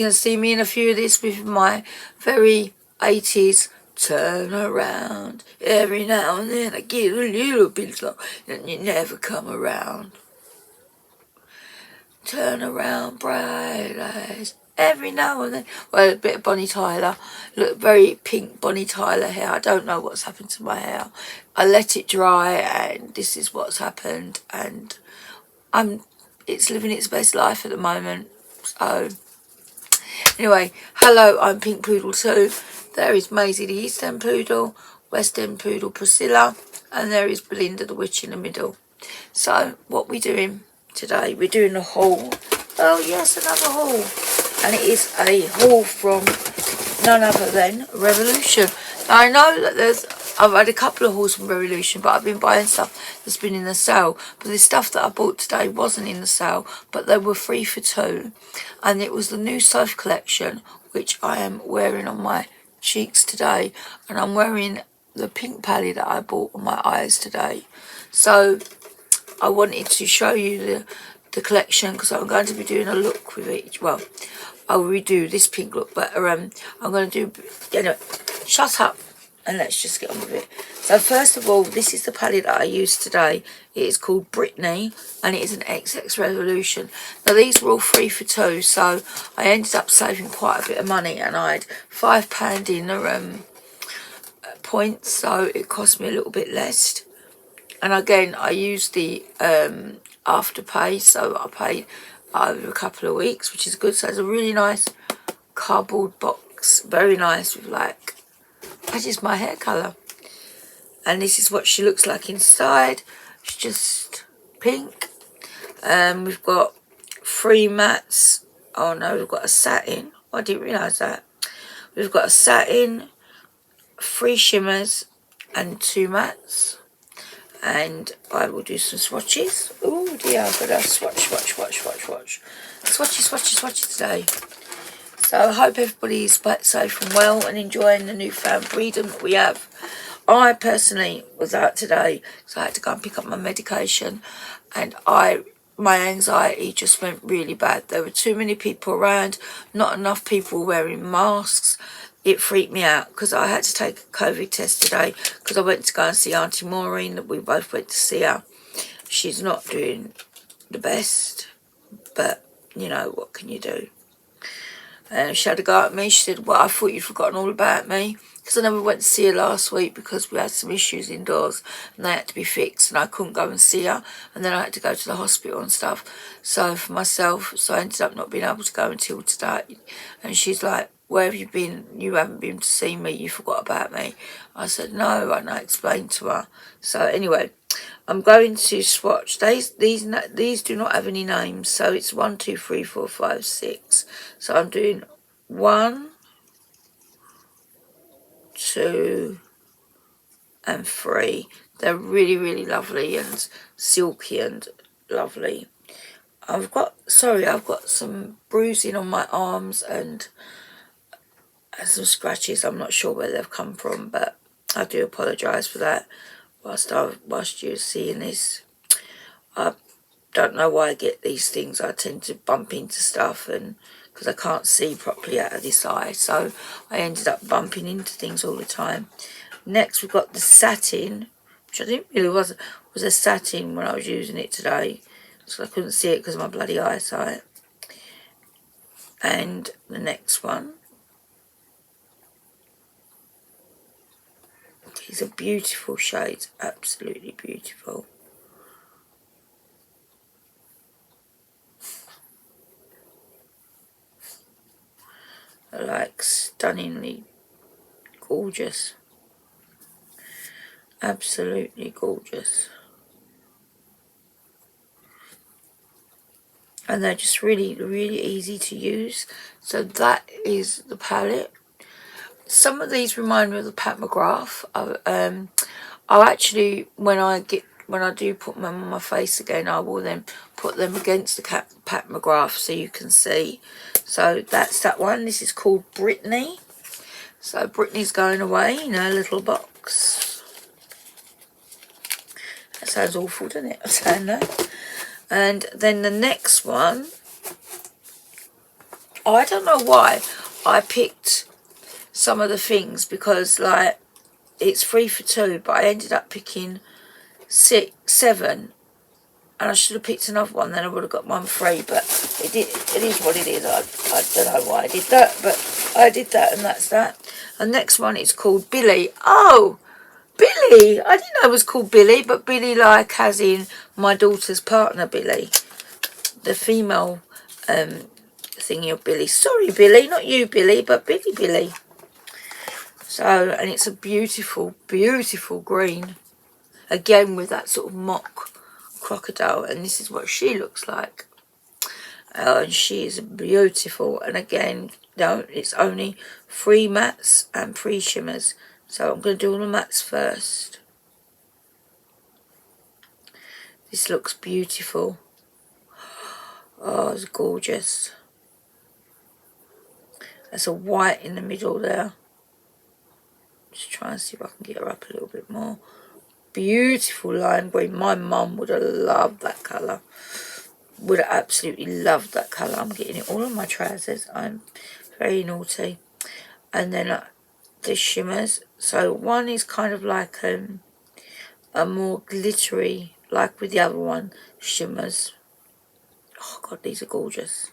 you're going to see me in a few of this with my very 80s turn around. Every now and then I get a little bit slow and you never come around. Turn around, bright eyes. Every now and then. Well, a bit of Bonnie Tyler. Look, very pink Bonnie Tyler hair. I don't know what's happened to my hair. I let it dry and this is what's happened. And it's living its best life at the moment. So, anyway, hello, I'm Pink Poodle 2. There is Maisie the East End Poodle, West End Poodle Priscilla, and there is Belinda the Witch in the middle. So, what we're doing today, we're doing a haul. Oh yes, another haul. And it is a haul from none other than Revolution. Now, I know that I've had a couple of hauls from Revolution, but I've been buying stuff that's been in the sale. But the stuff that I bought today wasn't in the sale, but they were 3 for 2. And it was the new Soph Collection, which I am wearing on my cheeks today. And I'm wearing the pink palette that I bought on my eyes today. So I wanted to show you the collection because I'm going to be doing a look with each. Well, I'll redo this pink look, but I'm going to do, anyway, shut up and let's just get on with it. So first of all, this is the palette that I used today. It is called Brittany and it is an XX Revolution. Now these were all 3 for 2, so I ended up saving quite a bit of money and I had £5 in the points, so it cost me a little bit less. And again, I used the Afterpay, so I paid over a couple of weeks, which is good. So it's a really nice cardboard box, very nice, with like, that's just my hair colour. And this is what she looks like inside. She's just pink. We've got 3 mattes. Oh no, we've got a satin. Oh, I didn't realise that. We've got a satin, 3 shimmers, and 2 mattes. And I will do some swatches. Oh dear, I've got a swatches today. So I hope everybody's safe and well and enjoying the newfound freedom that we have. I personally was out today, so I had to go and pick up my medication, and my anxiety just went really bad. There were too many people around, not enough people wearing masks. It freaked me out because I had to take a COVID test today because I went to go and see Auntie Maureen, that we both went to see her. She's not doing the best, but you know, what can you do? And she had to go at me. She said, well, I thought you'd forgotten all about me. Because I never went to see her last week because we had some issues indoors and they had to be fixed and I couldn't go and see her. And then I had to go to the hospital and stuff. So for myself, so I ended up not being able to go until today. And she's like, where have you been? You haven't been to see me. You forgot about me. I said, no, and I explained to her. So anyway, I'm going to swatch. These do not have any names. So it's 1, 2, 3, 4, 5, 6. So I'm doing 1, 2 and 3. They're really, really lovely and silky and lovely. I've got some bruising on my arms and some scratches. I'm not sure where they've come from, but I do apologise for that whilst you're seeing this. I don't know why I get these things. I tend to bump into stuff and because I can't see properly out of this eye, so I ended up bumping into things all the time. Next we've got the Satin, which I didn't really was a satin when I was using it today, so I couldn't see it because of my bloody eyesight. And the next one, these are beautiful shades, absolutely beautiful. They're like stunningly gorgeous, absolutely gorgeous, and they're just really, really easy to use. So that is the palette. Some of these remind me of the Pat McGrath. I'll actually, when I do put them on my face again, I will then put them against the Pat McGrath so you can see. So that's that one. This is called Brittany. So Brittany's going away in her little box. That sounds awful, doesn't it? I'm saying that. And then the next one Oh, I don't know why I picked some of the things, because like it's 3 for 2, but I ended up picking 6, 7, and I should have picked another one, then I would have got 1 free, but it is what it is. I don't know why I did that, but I did that, and that's that. The next one is called Billy. Oh, Billy! I didn't know it was called Billy, but Billy like as in my daughter's partner, Billy. The female thingy of Billy. Sorry, Billy, not you, Billy, but Billy. So, and it's a beautiful, beautiful green. Again, with that sort of mock crocodile, and this is what she looks like. And she is beautiful. And again, no, it's only 3 mattes and 3 shimmers. So I'm going to do all the mattes first. This looks beautiful. Oh, it's gorgeous. There's a white in the middle there. Just try and see if I can get her up a little bit more. Beautiful lime green. My mum would have loved that colour. Would have absolutely loved that colour. I'm getting it all on my trousers. I'm very naughty. And then the shimmers. So one is kind of like a more glittery, like with the other one, shimmers. Oh God, these are gorgeous.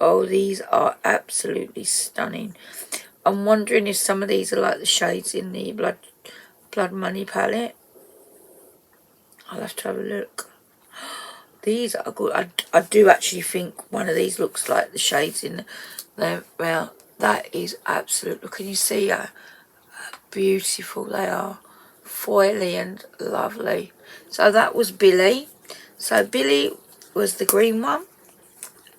Oh, these are absolutely stunning. I'm wondering if some of these are like the shades in the Blood Money palette. I'll have to have a look. These are good. I do actually think one of these looks like the shades in there. Well, that is absolute. Can you see how beautiful they are? Foily and lovely. So that was Billy. So Billy was the green one.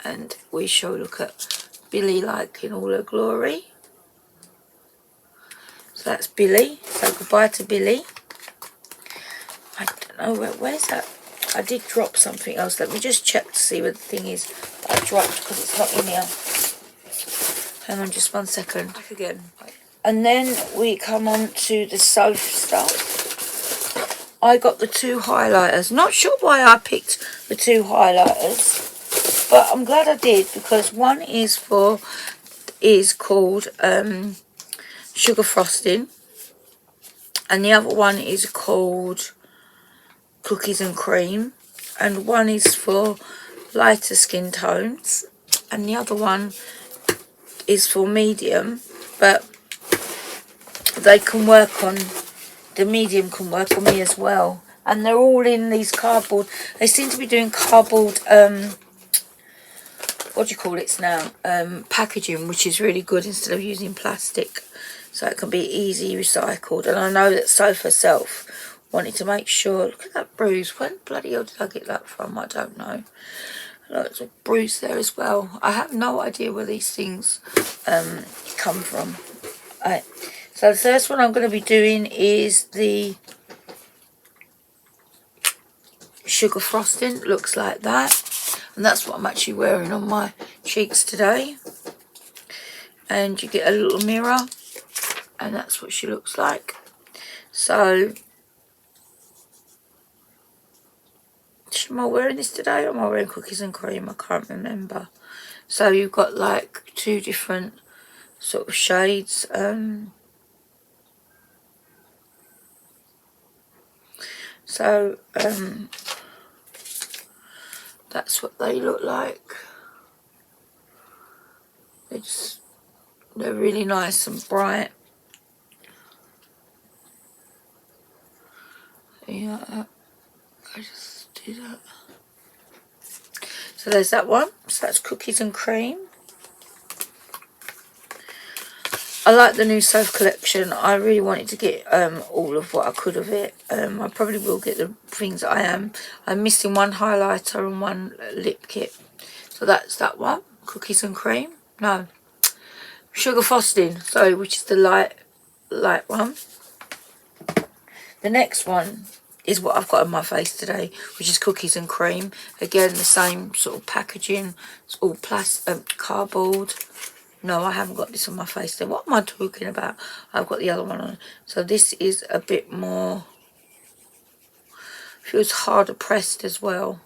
And we shall look at Billy like in all her glory. So that's Billy. So goodbye to Billy. I don't know, where's that? I did drop something else. Let me just check to see where the thing is I dropped, because it's not in here. Hang on just 1 second. Back again. And then we come on to the Soph stuff. I got the 2 highlighters. Not sure why I picked the 2 highlighters, but I'm glad I did, because one is called Sugar Frosting, and the other one is called Cookies and Cream, and one is for lighter skin tones, and the other one is for medium, but they can work on, the medium can work on me as well. And they're all in these cardboard, they seem to be doing cardboard, what do you call it now, packaging, which is really good instead of using plastic, so it can be easy recycled. And I know that Soph herself wanted to make sure. Look at that bruise. When bloody hell did I get that from? I don't know. Look, there's a bruise there as well. I have no idea where these things come from. Right. So the first one I'm going to be doing is the Sugar Frosting. It looks like that. And that's what I'm actually wearing on my cheeks today. And you get a little mirror, and that's what she looks like. So, am I wearing this today, or am I wearing Cookies and Cream? I can't remember. So you've got like 2 different sort of shades. That's what they look like. They're really nice and bright. Yeah, I just do that. So there's that one. So that's Cookies and Cream. I like the new Soph Collection. I really wanted to get all of what I could of it. I probably will get the things I am. I'm missing 1 highlighter and 1 lip kit. So that's that one. Cookies and Cream. No. Sugar Frosting. Sorry, which is the light one. The next one is what I've got on my face today, which is Cookies and Cream. Again, the same sort of packaging. It's all cardboard. No, I haven't got this on my face there. What am I talking about? I've got the other one on. So this is a bit more, feels harder pressed as well.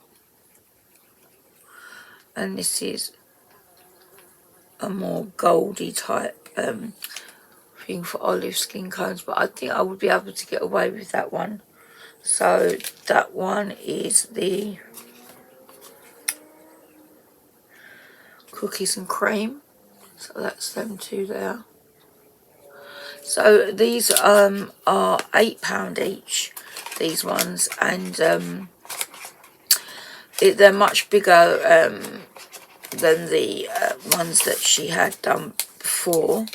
and this is a more goldy type thing for olive skin tones, but I think I would be able to get away with that one. So that one is the Cookies and Cream, so that's them two there. So these are £8 each, these ones, and they're much bigger than the ones that she had done before,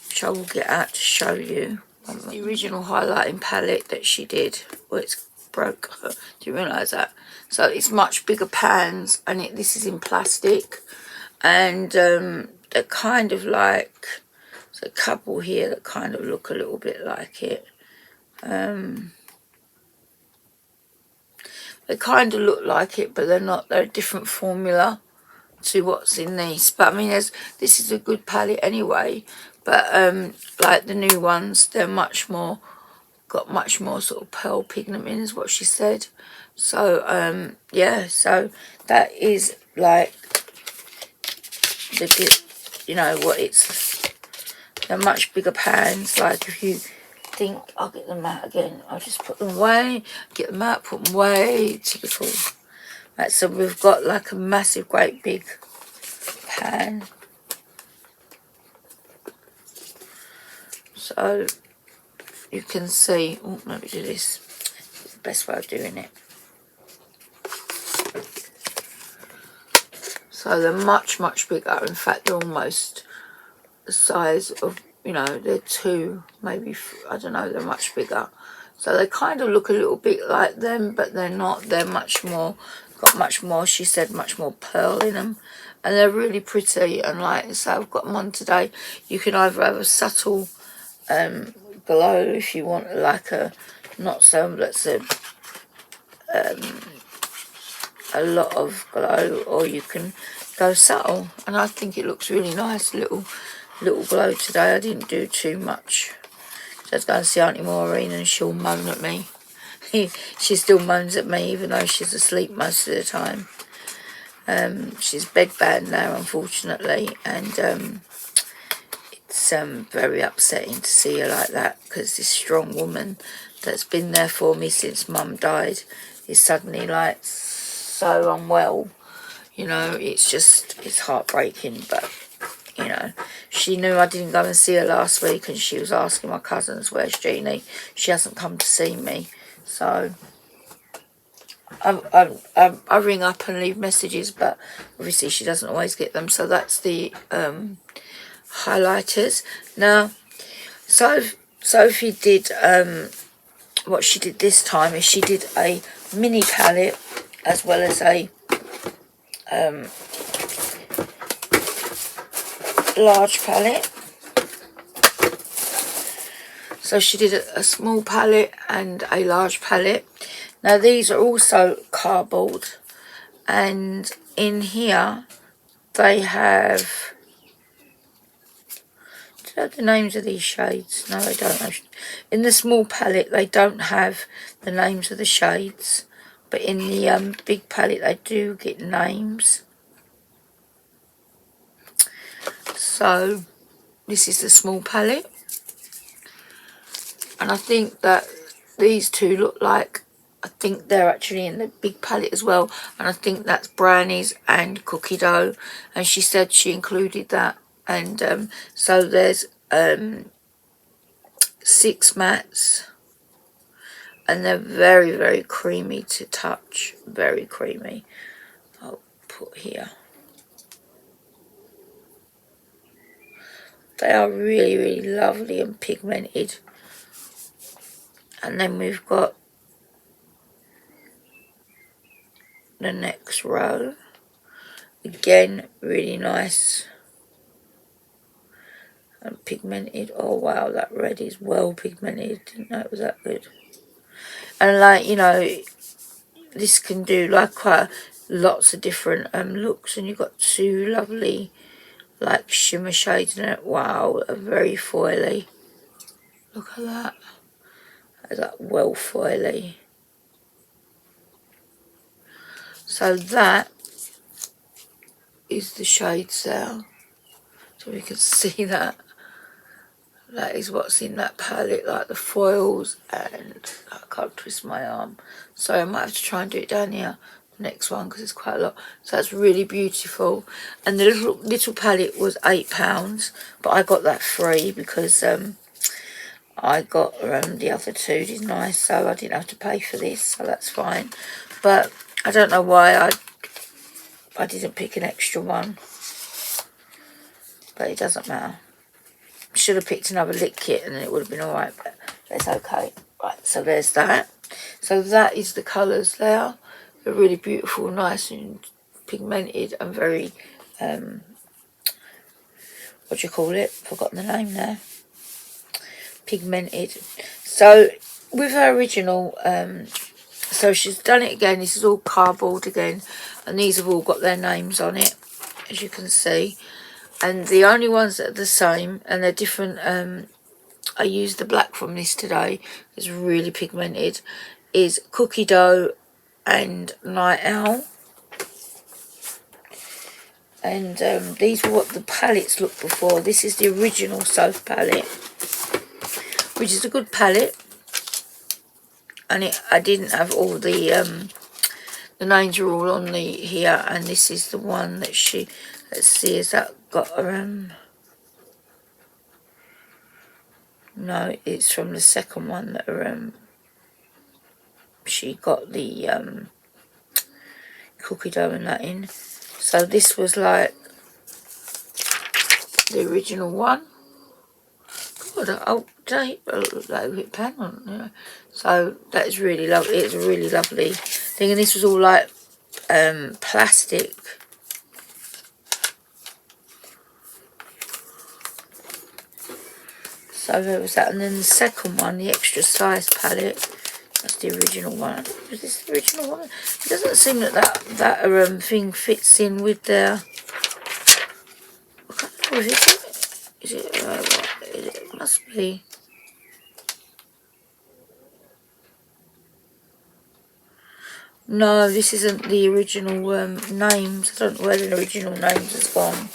which I will get out to show you. The original highlighting palette that she did, well, it's broke. Do you realise that? So it's much bigger pans, and this is in plastic, and they're kind of like, there's a couple here that kind of look a little bit like it. They kind of look like it, but they're not. They're a different formula to what's in these. But I mean, this is a good palette anyway. But like the new ones, they're much more, got much more sort of pearl pigment in, is what she said. So yeah, so that is like the, you know what, they're much bigger pans. Like if you think, I'll get them out again, I'll just put them away, get them out, put them away, typical. Right, so we've got like a massive, great big pan. So you can see, oh, let me do this, it's the best way of doing it. So they're much, much bigger. In fact, they're almost the size of, you know, they're two, maybe, I don't know, they're much bigger. So they kind of look a little bit like them, but they're not. They're much more, got much more, she said, much more pearl in them. And they're really pretty. And like, so I've got them on today. You can either have a subtle glow if you want, like a, not so, that's a lot of glow, or you can go subtle, and I think it looks really nice. Little glow today. I didn't do too much. So I was going to see Auntie Maureen and she'll moan at me. She still moans at me even though she's asleep most of the time. She's bedbound now, unfortunately, and it's very upsetting to see her like that, because this strong woman that's been there for me since Mum died is suddenly like so unwell. You know, it's just, it's heartbreaking. But you know, she knew I didn't go and see her last week, and she was asking my cousins, where's Jeannie? She hasn't come to see me. So I ring up and leave messages, but obviously she doesn't always get them. So that's the highlighters. Now, Sophie did, what she did this time is she did a mini palette as well as a large palette. So she did a small palette and a large palette. Now these are also cardboard, and in here they have, do you know the names of these shades? No, they don't have. In the small palette they don't have the names of the shades, but in the big palette they do get names. So this is the small palette, and I think that these two look like, I think they're actually in the big palette as well, and I think that's brownies and cookie dough, and she said she included that. And so there's 6 mattes, and they're very, very creamy to touch, very creamy. I'll put here. They are really, really lovely and pigmented. And then we've got the next row. Again, really nice and pigmented. Oh wow, that red is well pigmented. Didn't know it was that good. And like, you know, this can do like quite lots of different looks, and you've got 2 lovely like shimmer shades in it. Wow, very foily. Look at that. That's like well foily. So that is the shades there, so we can see that. That is what's in that palette, like the foils, and I can't twist my arm. So I might have to try and do it down here, the next one, because it's quite a lot. So that's really beautiful. And the little palette was £8, but I got that free because I got the other two, didn't I? So I didn't have to pay for this, so that's fine. But I don't know why I didn't pick an extra one, but it doesn't matter. Should have picked another lip kit and it would have been alright, but that's okay. Right, so there's that. So that is the colours there. They're really beautiful, nice and pigmented and very, what do you call it? Forgotten the name now. Pigmented. So with her original, so she's done it again. This is all cardboard again, and these have all got their names on it, as you can see. And the only ones that are the same, and they're different, I used the black from this today, it's really pigmented, is Cookie Dough and Night Owl. And these were what the palettes looked before. This is the original Soph palette, which is a good palette. And I didn't have all the names are all on the here, and this is the one that she, let's see, has that got no, it's from the second one that she got the Cookie Dough and that in. So this was like the original one. God, oh, did I look like a bit pan on, you know? So that is really lovely. It's a really lovely thing, and this was all like plastic. So there was that, and then the second one, the extra size palette, that's the original one. Is this the original one? It doesn't seem that that thing fits in with their. I can't know if it's, is it what? It must be. No, this isn't the original names. I don't know where the original names has gone.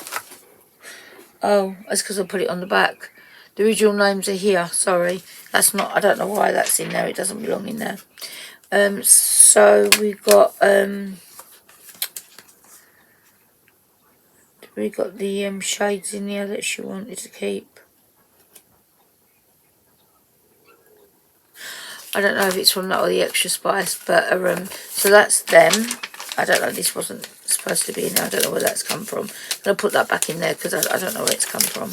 Oh, that's because I put it on the back. The original names are here, sorry. That's not, I don't know why that's in there. It doesn't belong in there. So we got the shades in here that she wanted to keep. I don't know if it's from that or the Extra Spice, but so that's them. I don't know, this wasn't supposed to be in there. I don't know where that's come from. I'm going to put that back in there because I don't know where it's come from.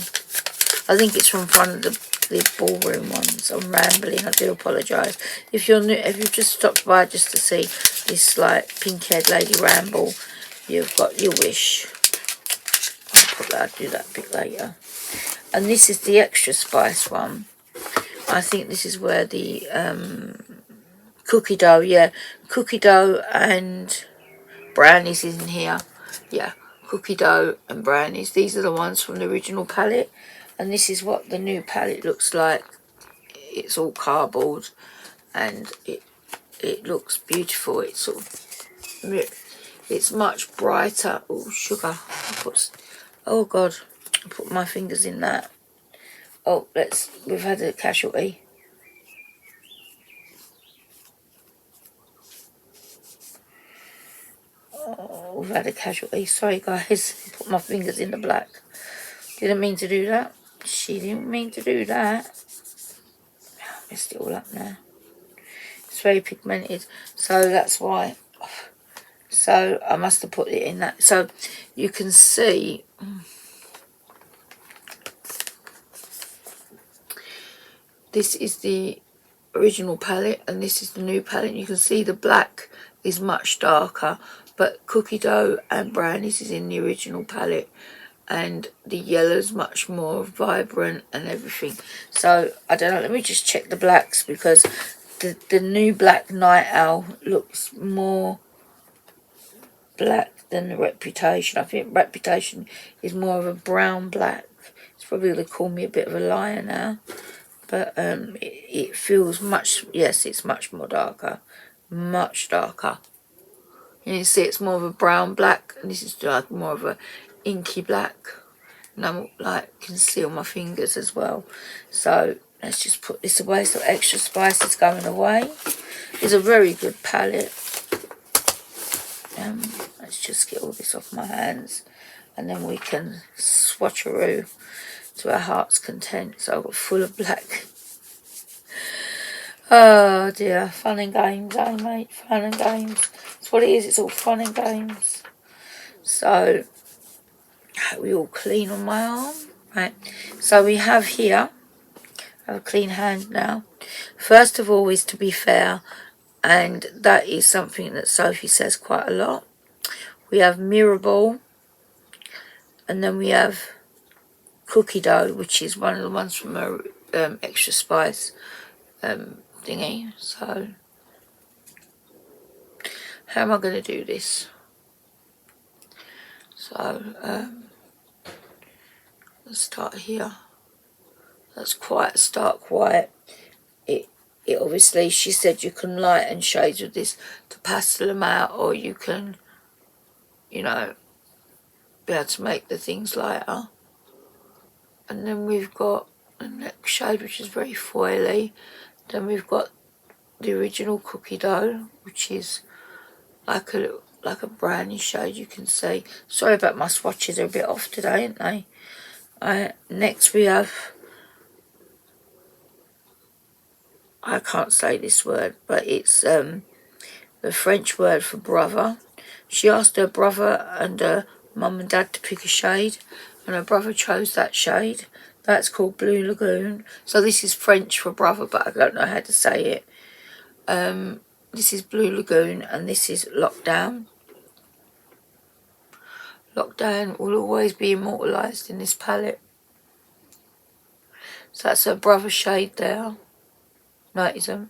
I think it's from one of the ballroom ones. I'm rambling, I do apologise. If you're new, if you've just stopped by just to see this like pink-haired lady ramble, you've got your wish. I'll do that a bit later. And this is the Extra Spice one. I think this is where the Cookie Dough, yeah, Cookie Dough and Brownies is in here. Yeah, Cookie Dough and Brownies. These are the ones from the original palette. And this is what the new palette looks like. It's all cardboard and it looks beautiful. It's sort of, it's much brighter. Oh, sugar. Oh God, I put my fingers in that. Oh, we've had a casualty. Oh, we've had a casualty. Sorry guys, put my fingers in the black. Didn't mean to do that. She didn't mean to do that. Messed it all up now. It's very pigmented, so that's why. So I must have put it in that. So you can see. This is the original palette and this is the new palette. You can see the black is much darker, but Cookie Dough and Brownies is in the original palette and the yellow's much more vibrant and everything. So I don't know, let me just check the blacks because the new black Night Owl looks more black than the Reputation. I think Reputation is more of a brown black. It's probably going to call me a bit of a liar now. But it feels much, yes, it's much more darker. Much darker. You can see it's more of a brown black, and this is like more of a inky black. And I'm like conceal my fingers as well. So let's just put this away so Extra Spice is going away. It's a very good palette. Let's just get all this off my hands, and then we can swatcheroo to our heart's content. So I've got full of black. Oh dear, fun and games, eh mate? Fun and games. That's what it is, it's all fun and games. So, we all clean on my arm. Right, so we have here, I have a clean hand now. First of all is to be fair, and that is something that Sophie says quite a lot. We have mirror ball, and then we have cookie dough, which is one of the ones from a Extra Spice thingy. So how am I going to do this? So let's start here. That's quite a stark white. It obviously, she said you can lighten shades with this to pastel them out, or you can, you know, be able to make the things lighter. And then we've got the next shade, which is very foily. Then we've got the original cookie dough, which is like a browny shade, you can see. Sorry about my swatches, are a bit off today, aren't they? Next we have, I can't say this word, but it's the French word for brother. She asked her brother and her mum and dad to pick a shade, and her brother chose that shade. That's called Blue Lagoon. So this is French for brother, but I don't know how to say it. This is Blue Lagoon, and this is Lockdown. Lockdown will always be immortalised in this palette. So that's her brother shade there. No, it isn't.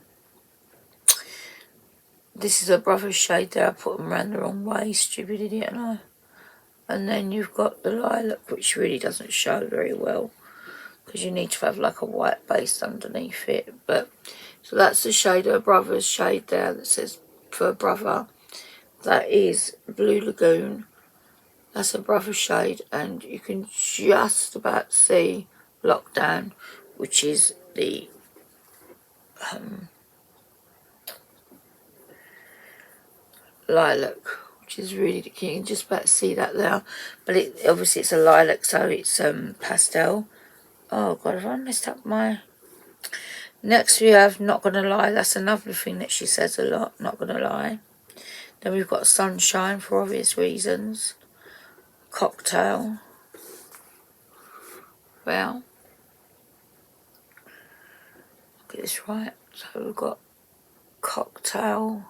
This is her brother's shade there. I put them around the wrong way, stupid idiot, and I. And then you've got the lilac, which really doesn't show very well, because you need to have like a white base underneath it. But so that's the shade of her brother's shade there that says for her brother. That is Blue Lagoon. That's her brother's shade, and you can just about see Lockdown, which is the lilac, which is really, you can just about see that there, but it obviously it's a lilac, so it's pastel. Oh god, have I messed up my... Next we have Not Gonna Lie. That's another thing that she says a lot, Not Gonna Lie. Then we've got Sunshine, for obvious reasons. Cocktail. Well, get this right. So we've got Cocktail,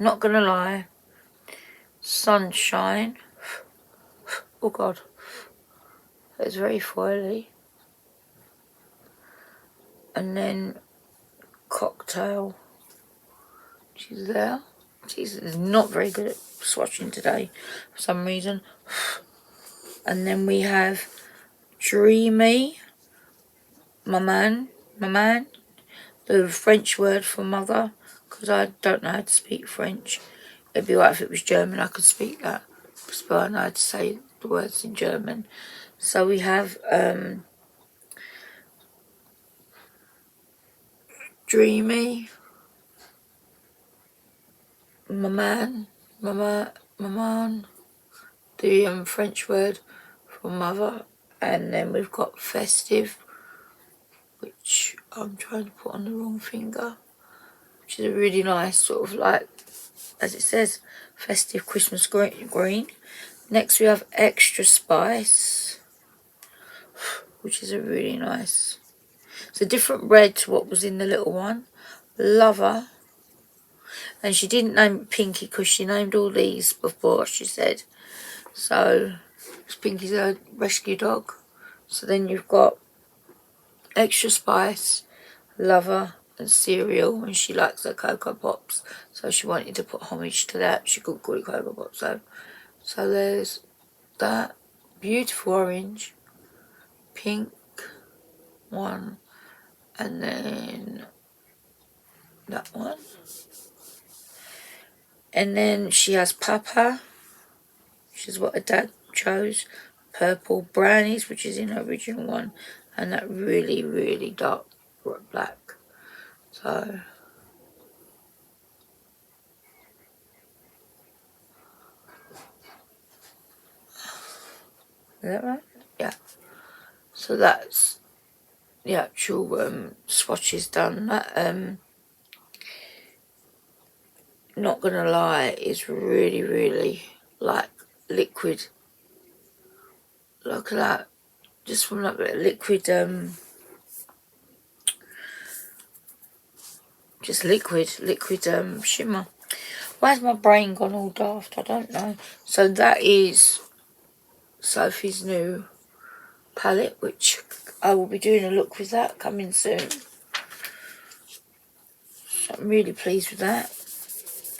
Not Gonna Lie, Sunshine. Oh god, it's very foily. And then Cocktail, she's there. She's not very good at swatching today for some reason. And then we have Dreamy, my man, the French word for mother, because I don't know how to speak French. It'd be right if it was German, I could speak that, but I know how to say the words in German. So we have Dreamy, my man, the French word for mother, and then we've got Festive, which I'm trying to put on the wrong finger, which is a really nice sort of like, as it says, festive Christmas green. Next we have Extra Spice, which is a really nice, it's a different red to what was in the little one. Lover. And she didn't name it Pinky because she named all these before, she said. So, Pinky's a rescue dog. So then you've got Extra Spice, Lover, and Cereal, and she likes her Cocoa Pops. So she wanted to put homage to that. She could call it Cocoa Pops. So there's that. Beautiful orange. Pink one. And then that one. And then she has Papa, which is what her dad chose. Purple Brownies, which is in her original one. And that really, really dark black. So, is that right? Yeah. So that's the actual swatches done. That, not gonna lie, is really, really like liquid. Look at that. Just from that bit of liquid, just liquid shimmer. Where's my brain gone all daft? I don't know. So that is Sophie's new palette, which I will be doing a look with that coming soon. So I'm really pleased with that.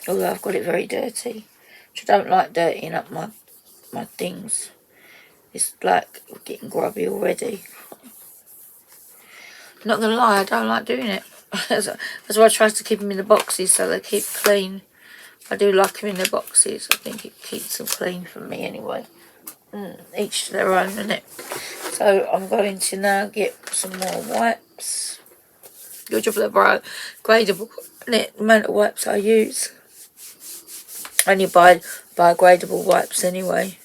Although I've got it very dirty, which I don't like dirtying up my things. It's like getting grubby already. Not gonna lie, I don't like doing it. That's why I try to keep them in the boxes so they keep clean. I do like them in the boxes. I think it keeps them clean for me anyway. Each to their own, innit? So I'm going to now get some more wipes. Good job that they're gradable, innit? The amount of wipes I use. I only buy gradable wipes anyway.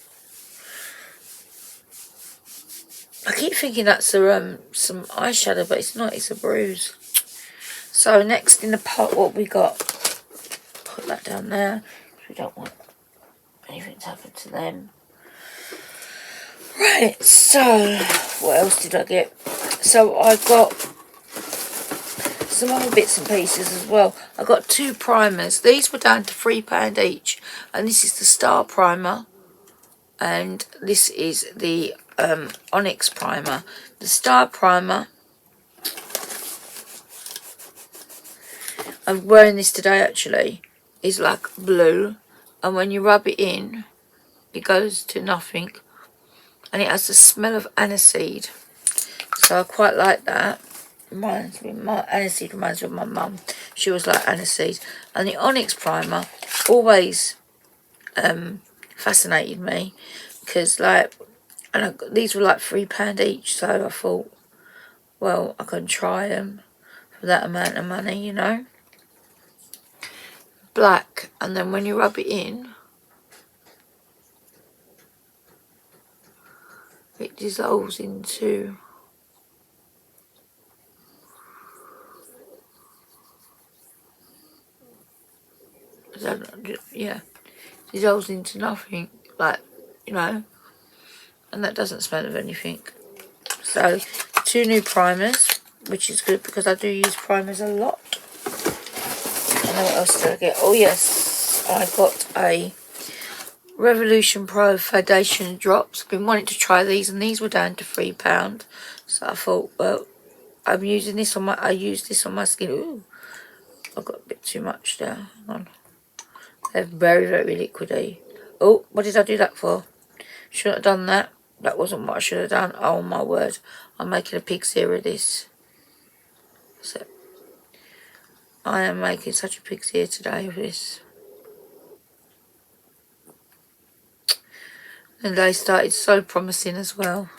I keep thinking that's some eyeshadow, but it's not. It's a bruise. So next in the pot, what we got? Put that down there. We don't want anything to happen to them. Right. So what else did I get? So I got some other bits and pieces as well. I got 2 primers. These were down to £3 each, and this is the Star Primer, and this is the Onyx Primer. The Star Primer, I'm wearing this today actually, is like blue, and when you rub it in, it goes to nothing, and it has the smell of aniseed. So I quite like that. Aniseed reminds me of my mum. She was like aniseed. And the Onyx Primer always fascinated me, because like, these were like £3 each, so I thought, well, I can try them for that amount of money, you know. Black, and then when you rub it in, it dissolves into, yeah, dissolves into nothing, like, you know, and that doesn't smell of anything. So 2 new primers, which is good because I do use primers a lot. And then what else did I get? Oh yes, I got a Revolution Pro Foundation Drops. I've been wanting to try these, and these were down to £3. So I thought, well, I'm using this on my, I use this on my skin. Ooh, I've got a bit too much there. Hang on. They're very, very liquidy. Oh, what did I do that for? Shouldn't have done that. That wasn't what I should have done. Oh my word. I'm making a pig's ear of this. So, I am making such a pig's ear today of this. And they started so promising as well.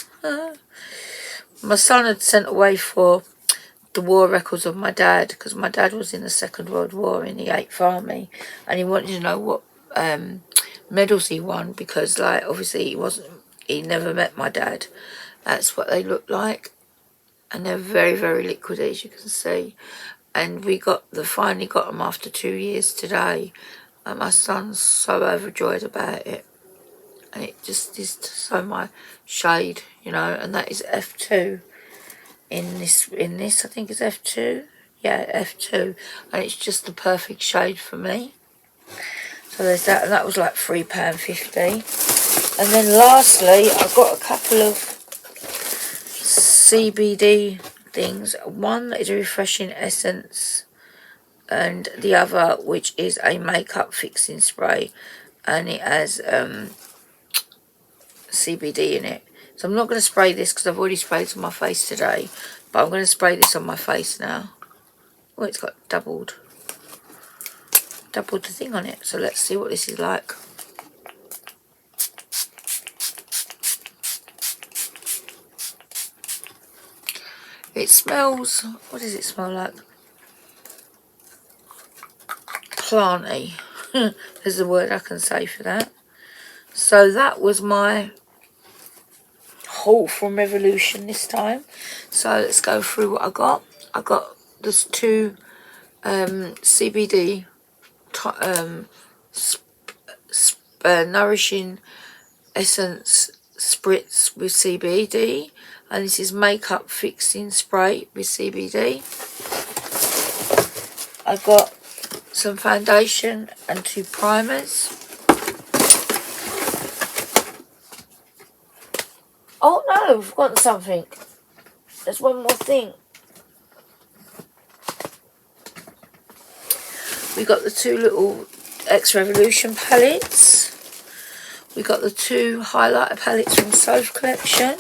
My son had sent away for the war records of my dad, because my dad was in the Second World War in the 8th Army, and he wanted to know what medals he won, because like obviously he never met my dad. That's what they look like, and they're very, very liquid, as you can see. And we finally got them after 2 years today, and my son's so overjoyed about it. And it just is so my shade, you know. And that is F2 in this I think it's F2, yeah, F2, and it's just the perfect shade for me. So there's that, and that was like £3.50. And then lastly, I got a couple of CBD things. One is a refreshing essence, and the other, which is a makeup fixing spray, and it has CBD in it. So I'm not going to spray this because I've already sprayed it on my face today, but I'm going to spray this on my face now. Oh, it's got doubled. doubled the thing on it. So let's see what this is like. It smells, what does it smell like? Planty. There's a word I can say for that. So that was my haul from Revolution this time. So let's go through what I got. I got this 2 CBD nourishing essence spritz with CBD, and this is makeup fixing spray with CBD. I got some foundation and 2 primers. Oh no, I've forgotten something. There's one more thing. We got the 2 little X Revolution palettes. We got the 2 highlighter palettes from Soph Collection.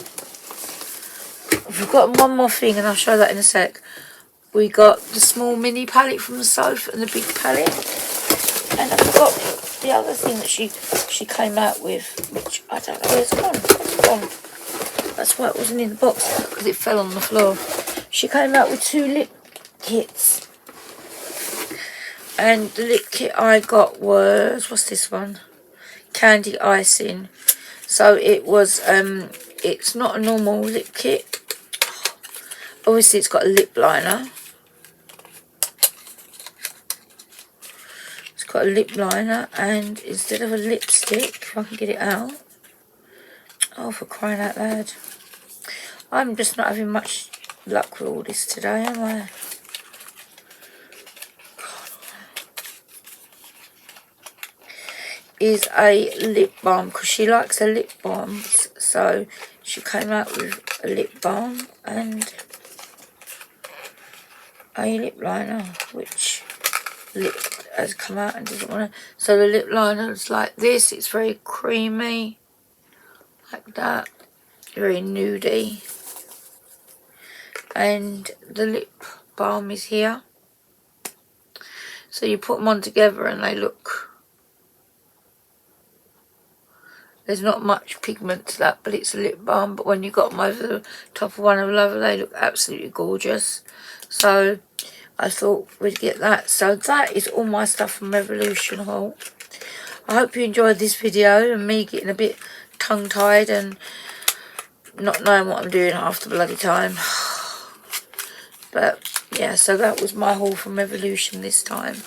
I've forgotten one more thing, and I'll show that in a sec. We got the small mini palette from the Soph and the big palette. And I forgot the other thing that she came out with, which I don't know where it's gone. It's gone. That's why it wasn't in the box, because it fell on the floor. She came out with 2 lip kits. And the lip kit I got was, what's this one? Candy Icing. So it was, it's not a normal lip kit. Obviously it's got a lip liner. It's got a lip liner, and instead of a lipstick, if I can get it out. Oh, for crying out loud. I'm just not having much luck with all this today, am I? Is a lip balm, because she likes her lip balms. So she came out with a lip balm and a lip liner, which lip has come out and doesn't want to. So the lip liner is like this. It's very creamy, like that, very nudie. And the lip balm is here. So you put them on together and they look. There's not much pigment to that, but it's a lip balm. But when you got them over the top of one another, they look absolutely gorgeous. So I thought we'd get that. So that is all my stuff from Revolution haul. I hope you enjoyed this video and me getting a bit tongue-tied and not knowing what I'm doing half the bloody time. But yeah, so that was my haul from Revolution this time.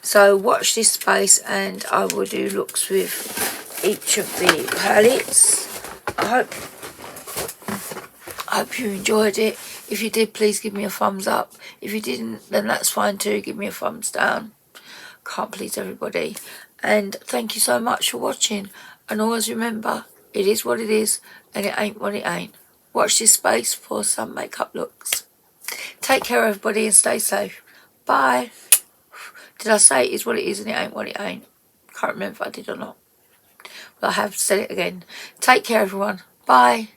So watch this space and I will do looks with each of the palettes. I hope you enjoyed it. If you did, please give me a thumbs up. If you didn't, then that's fine too. Give me a thumbs down. Can't please everybody. And thank you so much for watching. And always remember, it is what it is and it ain't what it ain't. Watch this space for some makeup looks. Take care everybody and stay safe. Bye. Did I say it is what it is and it ain't what it ain't? Can't remember if I did or not. But I have said it again. Take care everyone. Bye.